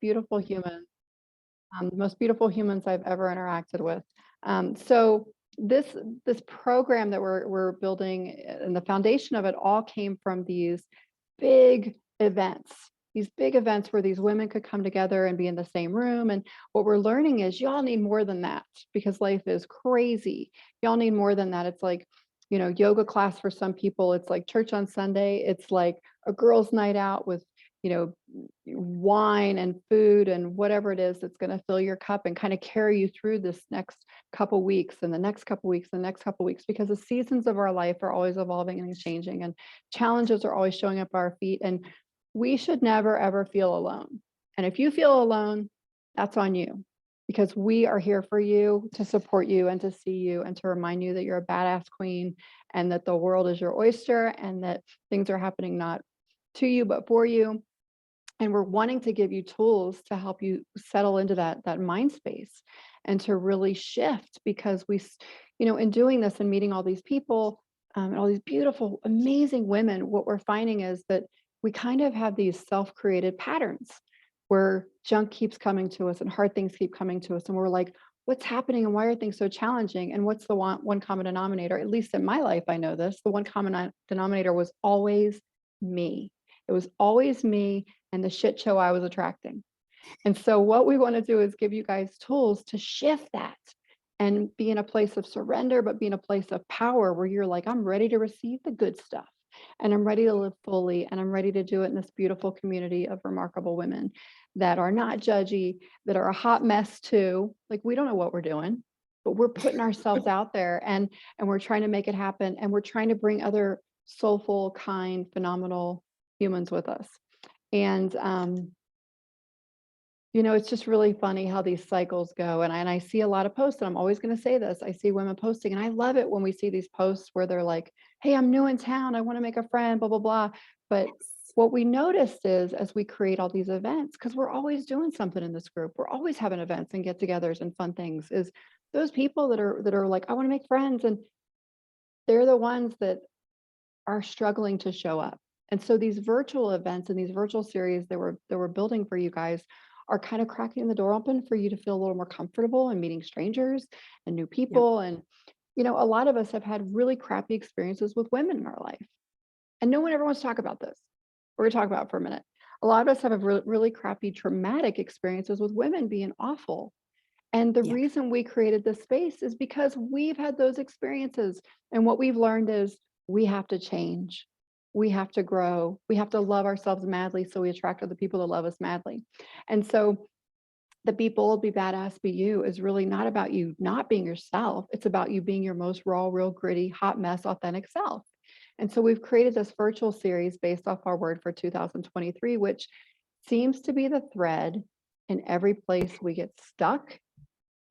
beautiful humans, the most beautiful humans I've ever interacted with. So this program that we're building, and the foundation of it all came from these big events. These big events where these women could come together and be in the same room. And what we're learning is y'all need more than that, because life is crazy. Y'all need more than that. It's like, yoga class for some people. It's like church on Sunday. It's like a girls' night out with, wine and food and whatever it is that's going to fill your cup and kind of carry you through this next couple weeks and the next couple weeks and the next couple weeks, because the seasons of our life are always evolving and changing, and challenges are always showing up at our feet, and we should never ever feel alone. And if you feel alone, that's on you, because we are here for you, to support you and to see you and to remind you that you're a badass queen, and that the world is your oyster, and that things are happening not to you but for you. And we're wanting to give you tools to help you settle into that mind space and to really shift, because in doing this and meeting all these people, and all these beautiful, amazing women, what we're finding is that we kind of have these self-created patterns where junk keeps coming to us and hard things keep coming to us. And we're like, what's happening and why are things so challenging? And what's the one common denominator? At least in my life, I know this. The one common denominator was always me. It was always me and the shit show I was attracting. And so what we want to do is give you guys tools to shift that and be in a place of surrender, but be in a place of power where you're like, I'm ready to receive the good stuff, and I'm ready to live fully, and I'm ready to do it in this beautiful community of remarkable women that are not judgy, that are a hot mess too. Like, we don't know what we're doing, but we're putting ourselves out there, and we're trying to make it happen. And we're trying to bring other soulful, kind, phenomenal humans with us. And it's just really funny how these cycles go. And I see a lot of posts, and I'm always going to say this. I see women posting, and I love it when we see these posts where they're like, hey, I'm new in town, I want to make a friend, blah, blah, blah. But what we noticed is, as we create all these events, because we're always doing something in this group, we're always having events and get-togethers and fun things, is those people that are like, I want to make friends, and they're the ones that are struggling to show up. And so these virtual events and these virtual series that we're building for you guys are kind of cracking the door open for you to feel a little more comfortable and meeting strangers and new people. Yeah. And a lot of us have had really crappy experiences with women in our life, and no one ever wants to talk about this. We're going to talk about it for a minute. A lot of us have really crappy, traumatic experiences with women being awful. And the reason we created this space is because we've had those experiences. And what we've learned is we have to change. We have to grow. We have to love ourselves madly, so we attract other people to love us madly. And so the Be Bold, Be Badass, Be You is really not about you not being yourself. It's about you being your most raw, real, gritty, hot mess, authentic self. And so we've created this virtual series based off our word for 2023, which seems to be the thread in every place we get stuck,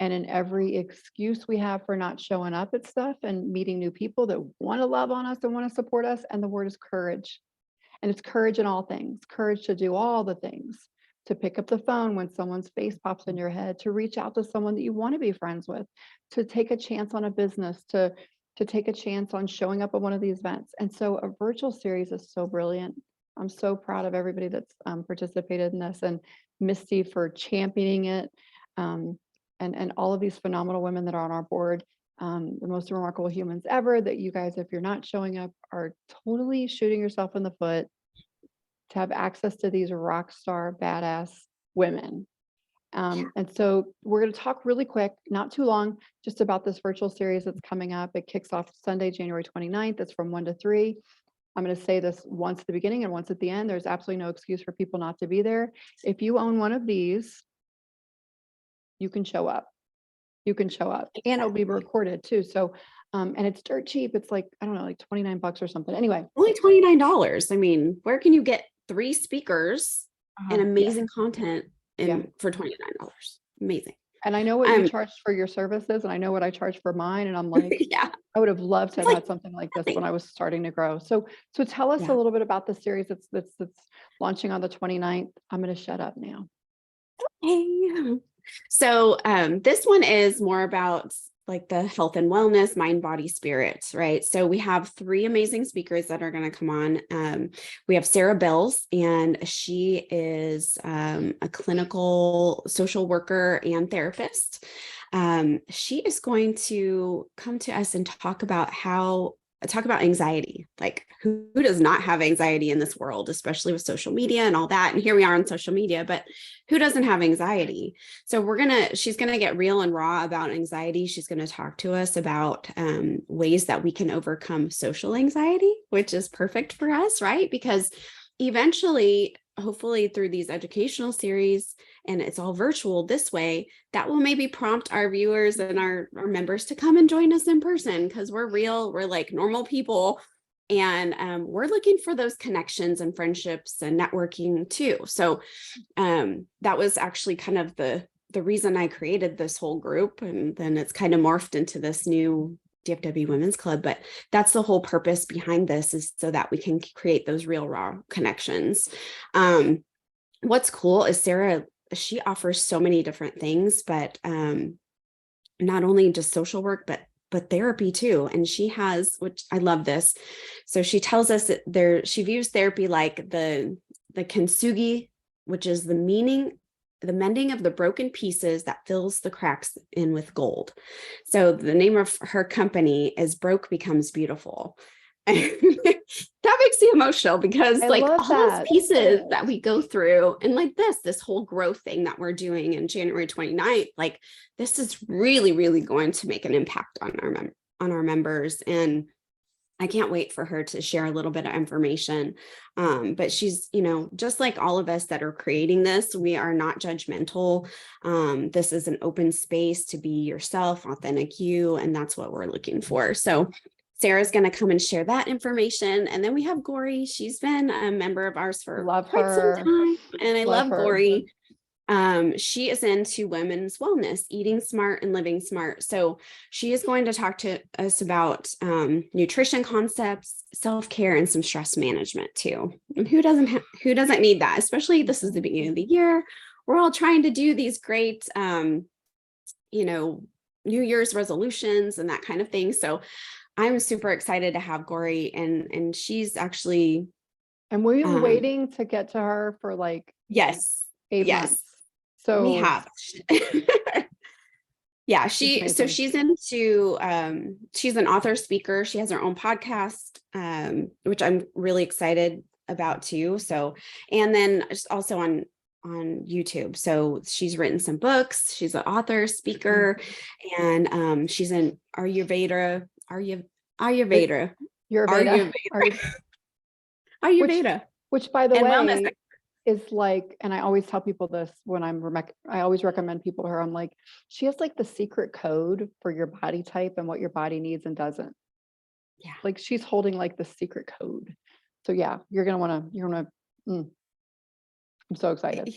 and in every excuse we have for not showing up at stuff and meeting new people that want to love on us and want to support us. And the word is courage. And it's courage in all things, courage to do all the things, to pick up the phone when someone's face pops in your head, to reach out to someone that you want to be friends with, to take a chance on a business, to take a chance on showing up at one of these events. And so a virtual series is so brilliant. I'm so proud of everybody that's participated in this, and Misty for championing it. And all of these phenomenal women that are on our board, the most remarkable humans ever, that you guys, if you're not showing up, are totally shooting yourself in the foot to have access to these rock star, badass women. And so we're going to talk really quick, not too long, just about this virtual series that's coming up. It kicks off Sunday, January 29th. It's from 1 to 3. I'm going to say this once at the beginning and once at the end. There's absolutely no excuse for people not to be there. If you own one of these, you can show up. You can show up, and it'll be recorded too. So, and it's dirt cheap. It's like, I don't know, like $29 or something. Anyway, only $29. I mean, where can you get 3 speakers and amazing content for $29? Amazing. And I know what you charge for your services, and I know what I charge for mine. And I'm like, I would have loved to have had something like this when I was starting to grow. So tell us a little bit about the series that's launching on the 29th. I'm going to shut up now. Okay. So this one is more about like the health and wellness, mind, body, spirit, right? So we have 3 amazing speakers that are going to come on. We have Sarah Bells, and she is a clinical social worker and therapist. She is going to come to us and talk about anxiety. Like, who does not have anxiety in this world, especially with social media and all that. And here we are on social media, but who doesn't have anxiety? So she's going to get real and raw about anxiety. She's going to talk to us about ways that we can overcome social anxiety, which is perfect for us, right? Because eventually, hopefully through these educational series, and it's all virtual this way, that will maybe prompt our viewers and our members to come and join us in person, because we're real, we're like normal people, and we're looking for those connections and friendships and networking too. So that was actually kind of the reason I created this whole group, and then it's kind of morphed into this new DFW Women's Club. But that's the whole purpose behind this, is so that we can create those real raw connections. What's cool is Sarah, she offers so many different things, but not only just social work, but therapy too. And she has, which I love this. So she tells us that she views therapy like the kintsugi, which is the mending of the broken pieces that fills the cracks in with gold. So the name of her company is Broke Becomes Beautiful. That makes me emotional, because like all those pieces that we go through, and like this whole growth thing that we're doing in January 29th, like this is really, really going to make an impact on our members. And I can't wait for her to share a little bit of information. But she's, just like all of us that are creating this, we are not judgmental. This is an open space to be yourself, authentic you, and that's what we're looking for. So Sarah's going to come and share that information. And then we have Gori. She's been a member of ours for quite some time. And I love Gori. She is into women's wellness, eating smart and living smart. So she is going to talk to us about nutrition concepts, self-care, and some stress management too. And who doesn't need that? Especially, this is the beginning of the year. We're all trying to do these great, New Year's resolutions and that kind of thing. So I'm super excited to have Gori, and she's actually. And were you waiting to get to her for like 8 months? So we have. Yeah, she's into she's an author, speaker. She has her own podcast, which I'm really excited about too. So, and then just also on YouTube. So she's written some books. She's an author, speaker, and she's in Ayurveda. Which by the way is like, and I always tell people this when I always recommend people to her. I'm like, she has like the secret code for your body type and what your body needs and doesn't. Yeah. Like she's holding like the secret code. So yeah, you're going to I'm so excited.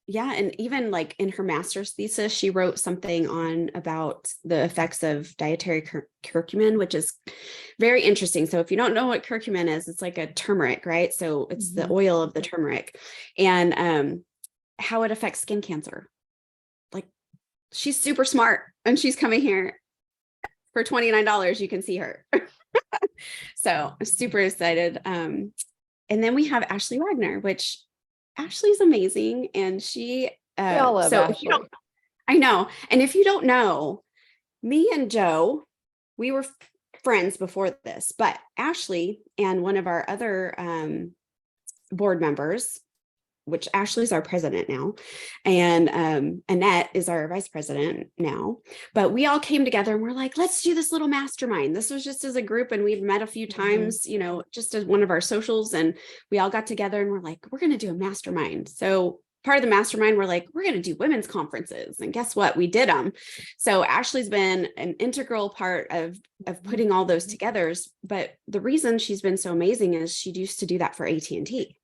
Yeah. And even like in her master's thesis, she wrote something about the effects of dietary curcumin, which is very interesting. So if you don't know what curcumin is, it's like a turmeric, right? So it's the oil of the turmeric, and how it affects skin cancer. Like, she's super smart, and she's coming here for $29. You can see her. So I'm super excited. And then we have Ashley Wagner, which Ashley's amazing. And she, we all love Ashley. I know. And if you don't know, me and Joe, we were friends before this, but Ashley and one of our other board members, which Ashley's our president now, and Annette is our vice president now, but we all came together and we're like, let's do this little mastermind. This was just as a group, and we've met a few times, just as one of our socials, and we all got together and we're like, we're going to do a mastermind. So part of the mastermind, we're like, we're going to do women's conferences, and guess what? We did them. So Ashley's been an integral part of putting all those together. But the reason she's been so amazing is she used to do that for AT&T.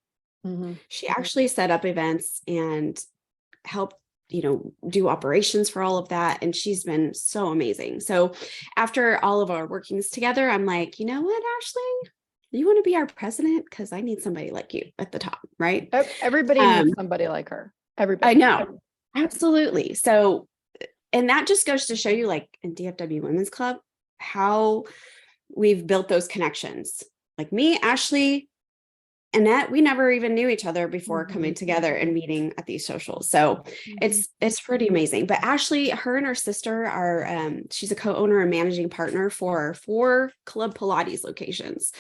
She actually set up events and helped, do operations for all of that. And she's been so amazing. So after all of our workings together, I'm like, you know what, Ashley, you want to be our president? Because I need somebody like you at the top, right? Everybody needs somebody like her. Everybody. I know. Absolutely. So and that just goes to show you, like in DFW Women's Club, how we've built those connections. Like me, Ashley, Annette, we never even knew each other before coming together and meeting at these socials. So it's pretty amazing. But Ashley, her and her sister are she's a co-owner and managing partner for 4 Club Pilates locations.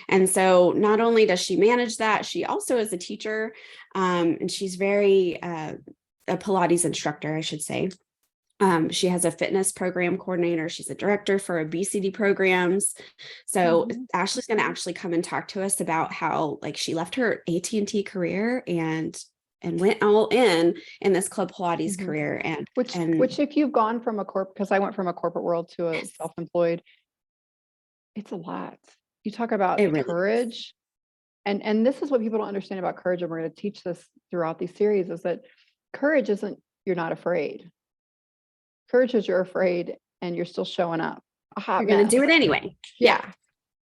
And so not only does she manage that, she also is a teacher, and she's very a Pilates instructor, I should say. She has a fitness program coordinator. She's a director for obesity programs. So Ashley's going to actually come and talk to us about how, like, she left her AT&T career and went all in this Club Pilates career. And which if you've gone from because I went from a corporate world to a self-employed, it's a lot. You talk about it really courage. And this is what people don't understand about courage. And we're going to teach this throughout these series, is that courage isn't, you're not afraid. Courage is you're afraid and you're still showing up. you're going to do it anyway. Yeah.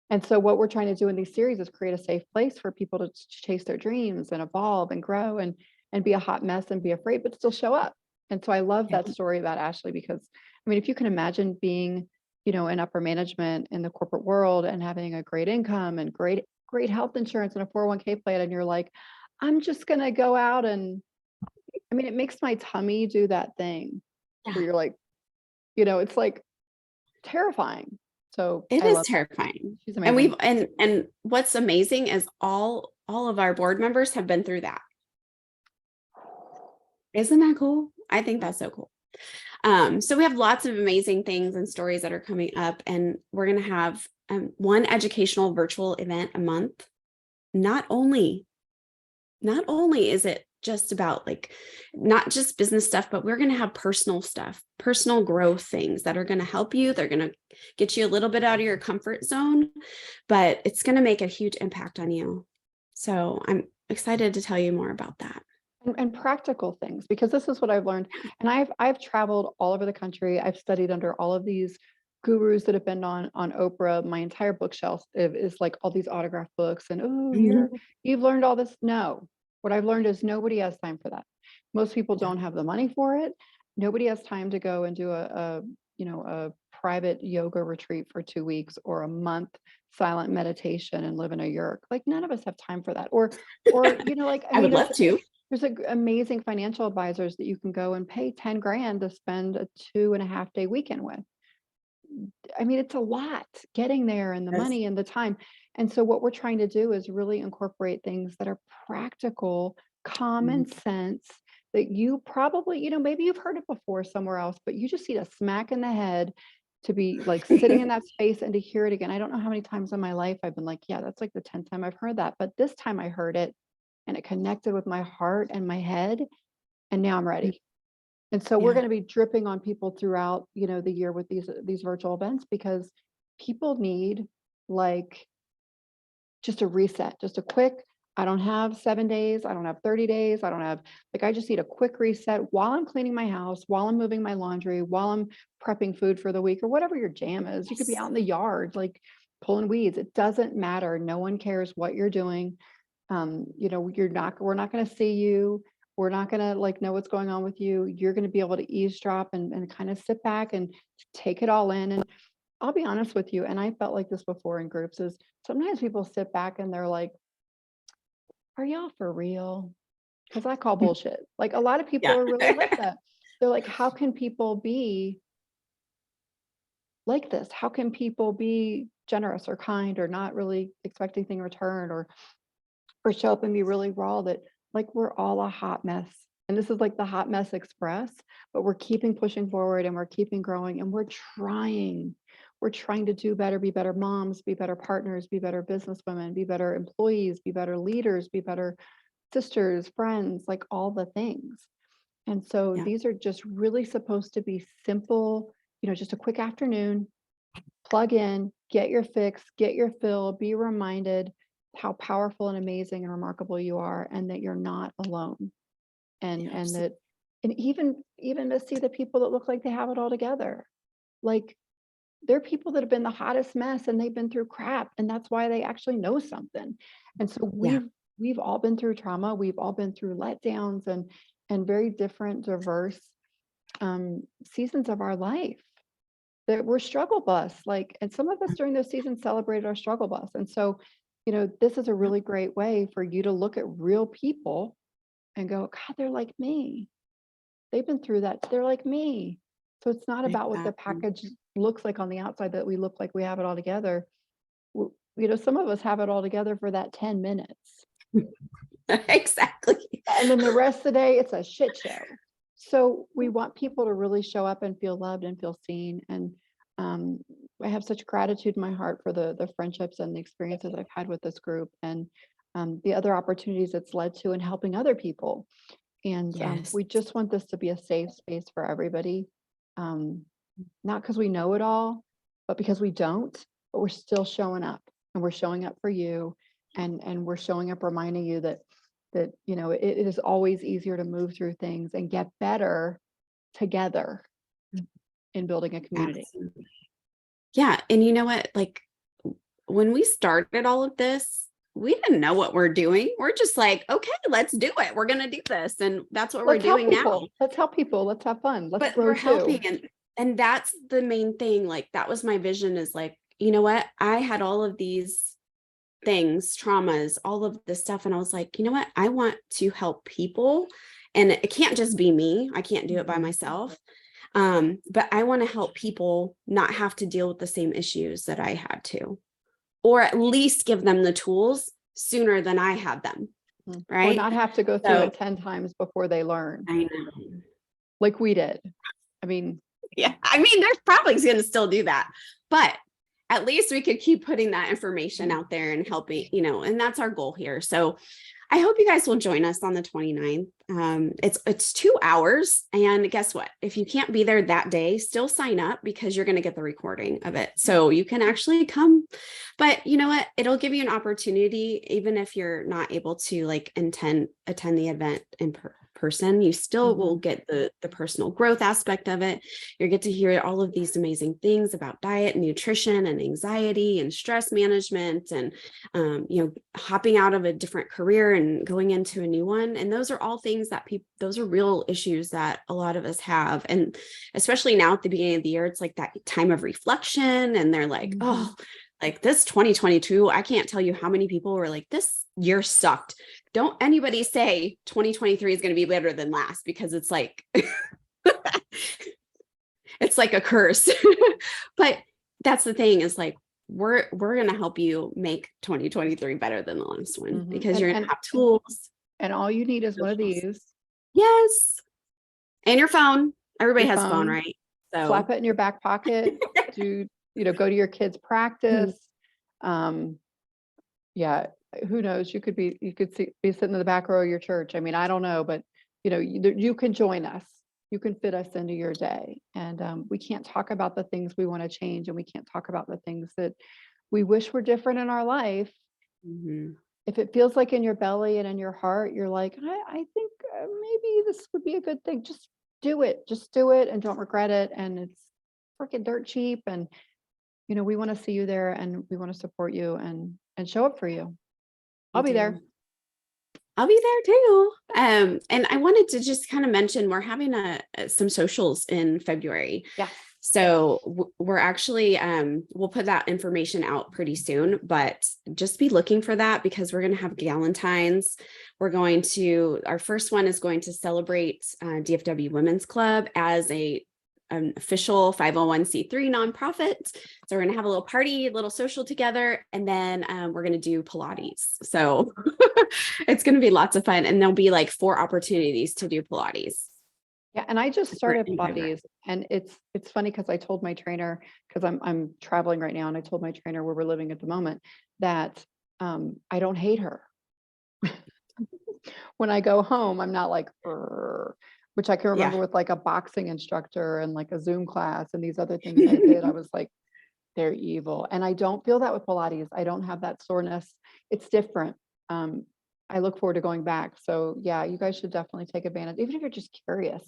And so what we're trying to do in these series is create a safe place for people to chase their dreams and evolve and grow and be a hot mess and be afraid, but still show up. And so I love that story about Ashley, because I mean, if you can imagine being, you know, in upper management in the corporate world and having a great income and great health insurance and a 401k plan, and you're like, I'm just going to go out and, I mean, it makes my tummy do that thing where you're like, you know, it's like terrifying. So it is terrifying. She's amazing. And what's amazing is all of our board members have been through that. Isn't that cool? I think that's so cool. So we have lots of amazing things and stories that are coming up, and we're going to have one educational virtual event a month. Not only is it just about, like, not just business stuff, but we're going to have personal stuff, personal growth things that are going to help you. They're going to get you a little bit out of your comfort zone, but it's going to make a huge impact on you. So I'm excited to tell you more about that. And practical things, because this is what I've learned. And I've traveled all over the country. I've studied under all of these gurus that have been on Oprah. My entire bookshelf is like all these autographed books, and you've learned all this. No, what I've learned is nobody has time for that. Most people don't have the money for it. Nobody has time to go and do a private yoga retreat for 2 weeks or a month silent meditation and live in a yurt. Like, none of us have time for that. Or you know, like, I would love to. There's amazing financial advisors that you can go and pay 10 grand to spend a 2.5-day weekend with. I mean, it's a lot getting there, and the money and the time. And so what we're trying to do is really incorporate things that are practical, common sense, that you probably, you know, maybe you've heard it before somewhere else, but you just need a smack in the head to be like sitting in that space and to hear it again. I don't know how many times in my life I've been like, yeah, that's like the 10th time I've heard that. But this time I heard it and it connected with my heart and my head, and now I'm ready. And so we're going to be dripping on people throughout, you know, the year with these virtual events, because people need, like, just a reset, just a quick, I don't have 7 days, I don't have 30 days, I don't have, like, I just need a quick reset while I'm cleaning my house, while I'm moving my laundry, while I'm prepping food for the week, or whatever your jam is. You could be out in the yard, like, pulling weeds. It doesn't matter. No one cares what you're doing. You know, we're not going to see you. We're not going to, like, know what's going on with you. You're going to be able to eavesdrop and kind of sit back and take it all in. And I'll be honest with you, and I felt like this before in groups, is sometimes people sit back and they're like, are y'all for real? Because I call bullshit. Like, a lot of people are really like that. They're like, how can people be like this? How can people be generous or kind or not really expect anything in return, or show up and be really raw? That, like, we're all a hot mess. And this is like the hot mess express, but we're keeping pushing forward and we're keeping growing, and we're trying to do better, be better moms, be better partners, be better businesswomen, be better employees, be better leaders, be better sisters, friends, like all the things. And so these are just really supposed to be simple, you know, just a quick afternoon, plug in, get your fix, get your fill, be reminded how powerful and amazing and remarkable you are, and that you're not alone. And even to see the people that look like they have it all together. Like, they're people that have been the hottest mess and they've been through crap, and that's why they actually know something. And so we've all been through trauma, we've all been through letdowns and very different, diverse seasons of our life that were struggle bus, like, and some of us during those seasons celebrated our struggle bus. And so, this is a really great way for you to look at real people and go, God, they're like me. They've been through that. They're like me. So it's not about what the Exactly. package looks like on the outside, that we look like we have it all together. Some of us have it all together for that 10 minutes. Exactly. And then the rest of the day, it's a shit show. So we want people to really show up and feel loved and feel seen. And I have such gratitude in my heart for the friendships and the experiences I've had with this group, and the other opportunities it's led to in helping other people. And Yes. we just want this to be a safe space for everybody. Not because we know it all, but because we don't, but we're still showing up, and we're showing up for you. And we're showing up reminding you that it is always easier to move through things and get better together in building a community. Absolutely. Yeah. And you know what? Like when we started all of this, we didn't know what we're doing. We're just like, okay, let's do it. We're going to do this. And that's what we're Let's help doing now. people. Let's help people. Let's have fun. Let's But grow we're too. helping. And that's the main thing. Like that was my vision, is like, you know what? I had all of these things, traumas, all of this stuff. And I was like, you know what? I want to help people. And it can't just be me. I can't do it by myself. But I want to help people not have to deal with the same issues that I had to, or at least give them the tools sooner than I had them. Or Right. not have to go through So it 10 times before they learn, I know. like we did. I mean, Yeah. I mean, there's probably going to still do that, but at least we could keep putting that information out there and helping, and that's our goal here. So I hope you guys will join us on the 29th. It's 2 hours. And guess what? If you can't be there that day, still sign up, because you're going to get the recording of it. So you can actually come. But you know what? It'll give you an opportunity, even if you're not able to like attend the event in person, you still will get the personal growth aspect of it. You get to hear all of these amazing things about diet and nutrition and anxiety and stress management, and hopping out of a different career and going into a new one. And those are all things that those are real issues that a lot of us have. And especially now at the beginning of the year, it's like that time of reflection, and they're like, oh, like this 2022, I can't tell you how many people were like, this year sucked. Don't anybody say 2023 is going to be better than last, because it's like, it's like a curse. But that's the thing, is like, we're going to help you make 2023 better than the last one, because you're going to have tools. And all you need is one of these. Yes. And your phone. Everybody Your has a phone, right? So slap it in your back pocket. Go to your kids' practice. Yeah, who knows? You could be sitting in the back row of your church. I mean, I don't know, but you can join us. You can fit us into your day. And we can't talk about the things we want to change, and we can't talk about the things that we wish were different in our life. If it feels like in your belly and in your heart, you're like, I think maybe this would be a good thing. Just do it and don't regret it. And it's freaking dirt cheap. And, we want to see you there, and we want to support you and show up for you. I'll be there. I'll be there too. And I wanted to just kind of mention, we're having some socials in February. Yeah. So we're actually, we'll put that information out pretty soon, but just be looking for that, because we're going to have Galentine's. Our first one is going to celebrate DFW Women's Club as an official 501c3 nonprofit. So we're going to have a little party, a little social together, and then we're going to do Pilates. So it's going to be lots of fun. And there'll be like 4 opportunities to do Pilates. Yeah, and I just started Pilates, and it's funny, because I told my trainer, because I'm traveling right now, and I told my trainer where we're living at the moment that I don't hate her. When I go home, I'm not like, which I can remember with like a boxing instructor and like a Zoom class and these other things I did. I was like, they're evil. And I don't feel that with Pilates. I don't have that soreness. It's different. I look forward to going back. So yeah, you guys should definitely take advantage, even if you're just curious.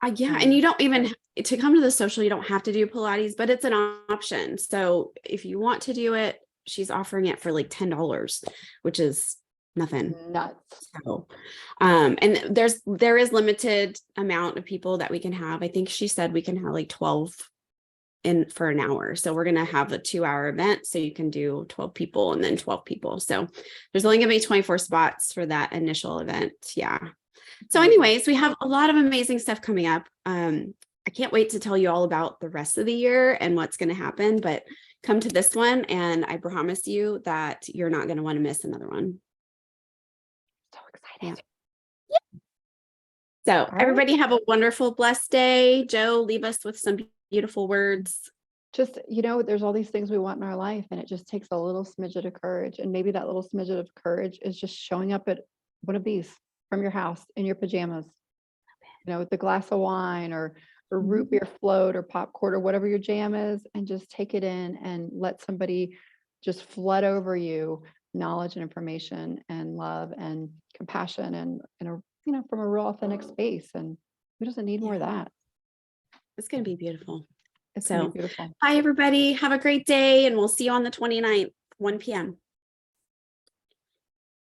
And you don't even, to come to the social, you don't have to do Pilates, but it's an option. So if you want to do it, she's offering it for like $10, which is nothing. Nuts. So, and there is limited amount of people that we can have. I think she said we can have like 12 in for an hour. So we're going to have a 2-hour event. So you can do 12 people and then 12 people. So there's only going to be 24 spots for that initial event. Yeah. So anyways, we have a lot of amazing stuff coming up. I can't wait to tell you all about the rest of the year and what's going to happen, but come to this one and I promise you that you're not going to want to miss another one. So excited. So All right. everybody have a wonderful, blessed day. Joe, leave us with some beautiful words. Just, there's all these things we want in our life, and it just takes a little smidget of courage. And maybe that little smidget of courage is just showing up at one of these from your house in your pajamas, with a glass of wine or root beer float or popcorn or whatever your jam is, and just take it in and let somebody just flood over you knowledge and information and love and compassion and from a real authentic space. And who doesn't need more of that? It's going to be beautiful. It's going to be beautiful. Bye, everybody. Have a great day, and we'll see you on the 29th, 1 p.m.